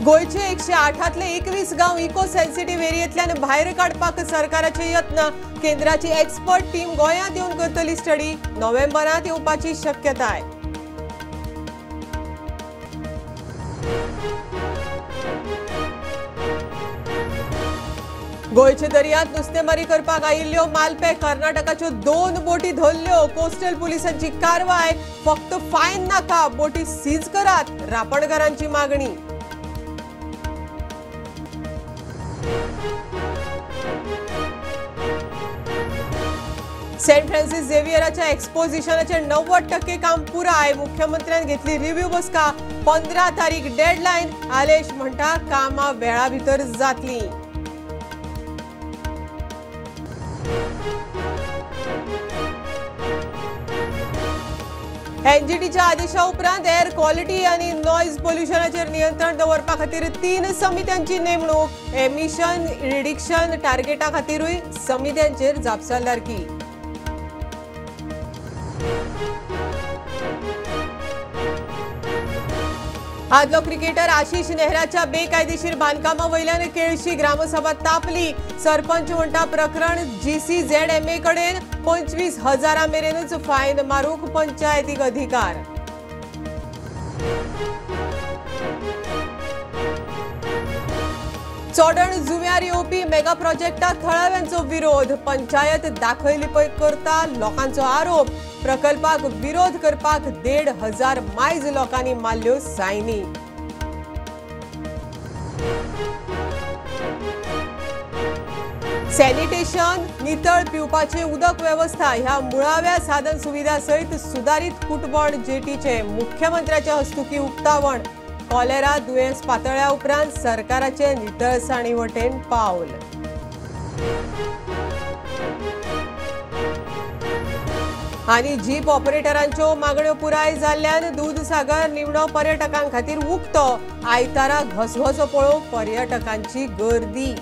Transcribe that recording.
गोयचे 108तले 21 गांव eco sensitive एरियेतल्यान भायर काडपाक सरकाराचे यत्न। केंद्राची एक्सपर्ट टीम गोंयांत येवन करतली स्टडी। नोव्हेंबरांत येवपाची शक्यताय। गोयचे दर्यांत नुस्तेमारी करपाक आयिल्ल्यो मालपे कर्नाटकाच्यो 2 बोटी धरल्यो। कोस्टल पुलिसांची कारवाय। फक्त फायन नाका, बोटी सीज करात, रापणकारांची मागणी। सेंट फ्रांसिस झेवियराच्या एक्सपोजिशनाचे 90% काम पुराय। मुख्यमंत्र्यान घेतली रिव्ह्यू बसका। 15 तारीख डेडलाईन। आलेश म्हणटा कामा वेळा भितर जातली। एनजीटीच्या आदेशा उपरांत एअर क्वालिटी आणि नॉइज पोल्युशनाचेर नियंत्रण दवरपा खातीर 3 समित्यांची नेमणूक। एमिशन रिडक्शन टार्गेटा खातीरूय समित्यांचेर जापसालदारकी। आदलो क्रिकेटर आशिष नेहराच्या बेकायदेशीर बांदकामा वयल्यान केळशी ग्रामसभा तापली। सरपंच म्हणटा प्रकरण GCZMA कडेन 25,000 मेरेनूच फायन मारूंक पंचायतीक अधिकार। चोडण जुव्यार येवपी मेगा प्रोजेक्टाक थळाव्यांचो विरोध। पंचायत दाखयली पळय करता लोकांचो आरोप। प्रकल्पाक विरोध करपाक 1,500 मायज लोकांनी मारल्यो सायनी। सॅनिटेशन नितळ पिवपाचे उदक व्यवस्था ह्या मुळाव्या साधन सुविधा सहित सुधारित कुटबण जेटीचे मुख्यमंत्र्याच्या हस्तुकी उक्तावण। कॉलेरा दुयेंस पातळ्या उपरांत सरकाराचे नितळसाणी वटेन पावल। आणि जीप ऑपरेटरांच्यो मागण्यो पुराय जाल्ल्यान दूधसागर निवणो पर्यटकांखातीर उक्तो। आयतारा घसघसो पळोवंक पर्यटकांची गर्दी।